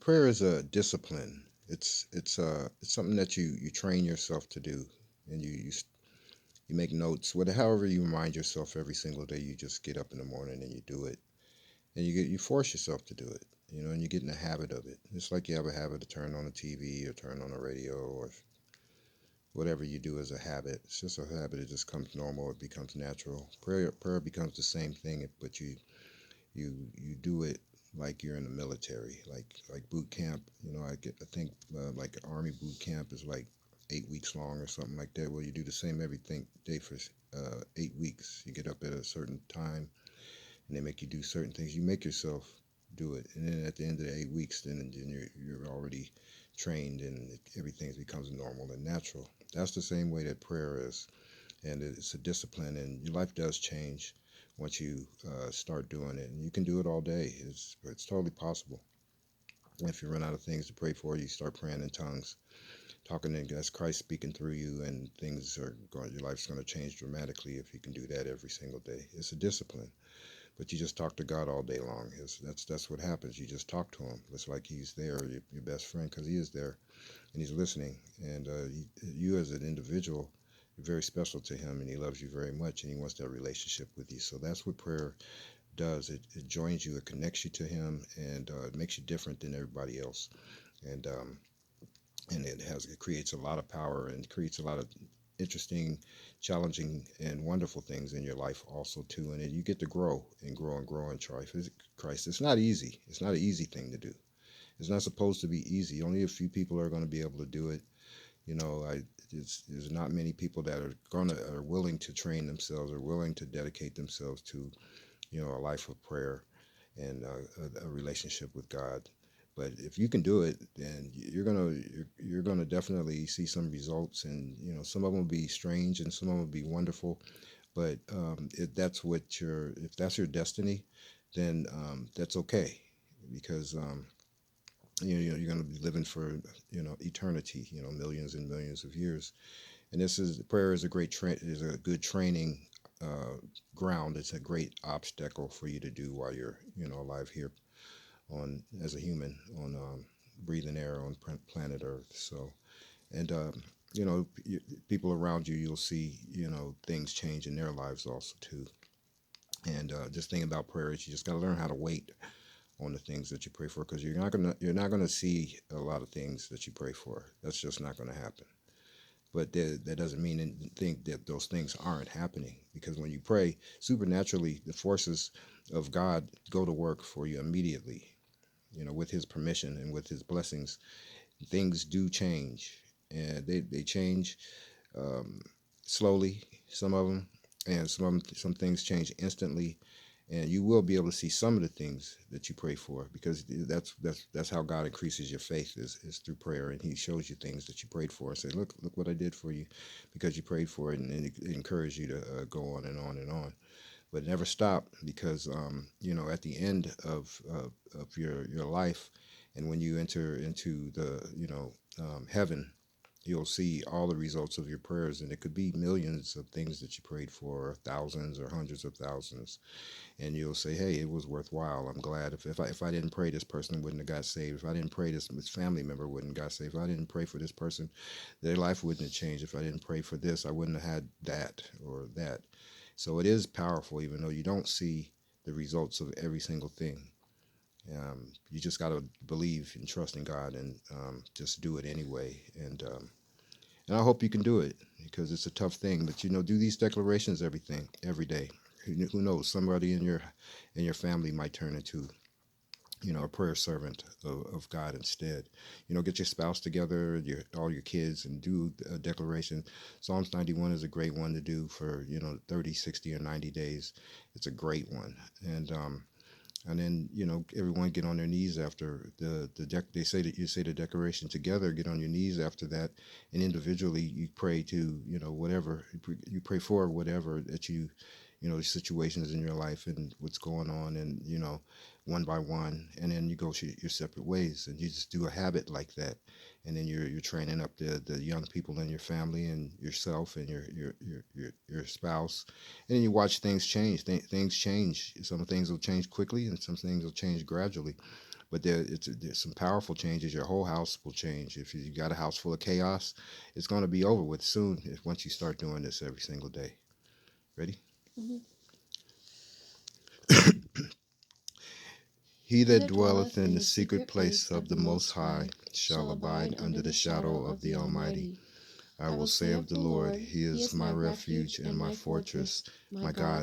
prayer is a discipline. It's something that you train yourself to do, and you make notes. However you remind yourself every single day. You just get up in the morning and you do it, and you force yourself to do it. And you get in the habit of it. It's like you have a habit to turn on the TV or turn on the radio or whatever you do as a habit. It's just a habit. It just comes normal. It becomes natural. Prayer becomes the same thing, but you do it like you're in the military, like boot camp. I think like Army boot camp is like 8 weeks long or something like that. Well, you do the same everything day for 8 weeks. You get up at a certain time, and they make you do certain things. You make yourself do it, and then at the end of the 8 weeks, then you're already trained, and everything becomes normal and natural. That's the same way that prayer is, and it's a discipline, and your life does change once you start doing it. And you can do it all day. It's totally possible. If you run out of things to pray for, you start praying in tongues, talking in that's Christ speaking through you, and your life's going to change dramatically if you can do that every single day. It's a discipline, but you just talk to God all day long. That's what happens. You just talk to Him. It's like He's there, your best friend, because He is there and He's listening. And you as an individual, you're very special to Him, and He loves you very much, and He wants that relationship with you. So that's what prayer does. It joins you, it connects you to Him, and it makes you different than everybody else. And it creates a lot of power, and creates a lot of interesting, challenging, and wonderful things in your life also too. And then you get to grow and grow and grow in Christ. It's not easy. It's not an easy thing to do. It's not supposed to be easy. Only a few people are going to be able to do it. You know, there's not many people that are willing to train themselves or willing to dedicate themselves to a life of prayer and a relationship with God. But if you can do it, then you're gonna definitely see some results, and some of them will be strange and some of them will be wonderful. But if that's your destiny, then that's okay, because you're going to be living for eternity, millions and millions of years. And this is prayer is a good training uh, ground. It's a great obstacle for you to do while you're alive here on as a human on breathing air on planet Earth. So and people around you, you'll see things change in their lives also too. And just thinking about prayer is you just got to learn how to wait on the things that you pray for, because you're not gonna see a lot of things that you pray for. That's just not going to happen. But that doesn't mean think that those things aren't happening, because when you pray supernaturally, the forces of God go to work for you immediately. With His permission and with His blessings, things do change, and they change um, slowly. Some of them, and some things change instantly, and you will be able to see some of the things that you pray for, because that's how God increases your faith is through prayer, and He shows you things that you prayed for and say, look what I did for you, because you prayed for it, and it encourages you to go on and on and on, but never stop, because at the end of your life, and when you enter into the heaven, you'll see all the results of your prayers, and it could be millions of things that you prayed for, or thousands or hundreds of thousands, and you'll say, hey, it was worthwhile. I'm glad. If I didn't pray, this person wouldn't have got saved. If I didn't pray, this family member wouldn't have got saved. If I didn't pray for this person, their life wouldn't have changed. If I didn't pray for this, I wouldn't have had that or that. So it is powerful, even though you don't see the results of every single thing. You just got to believe and trust in God, and just do it anyway. And I hope you can do it, because it's a tough thing. But do these declarations every day. Who knows? Somebody in your family might turn into a prayer servant of God instead. Get your spouse together, all your kids, and do a declaration. Psalms 91 is a great one to do for 30, 60, or 90 days. It's a great one, and then everyone get on their knees after they say that you say the declaration together. Get on your knees after that, and individually you pray to whatever you pray for, whatever that the situations in your life and what's going on, and one by one, and then you go your separate ways, and you just do a habit like that, and then you're training up the young people in your family, and yourself, and your spouse, and then you watch things change. Things change. Some things will change quickly, and some things will change gradually. But there's some powerful changes. Your whole house will change. If you got a house full of chaos, it's going to be over with soon once you start doing this every single day. Ready? Mm-hmm. He that dwelleth in the secret place of the Most High shall abide under the shadow of the Almighty. I will say of the Lord, He is my refuge and my fortress, my God.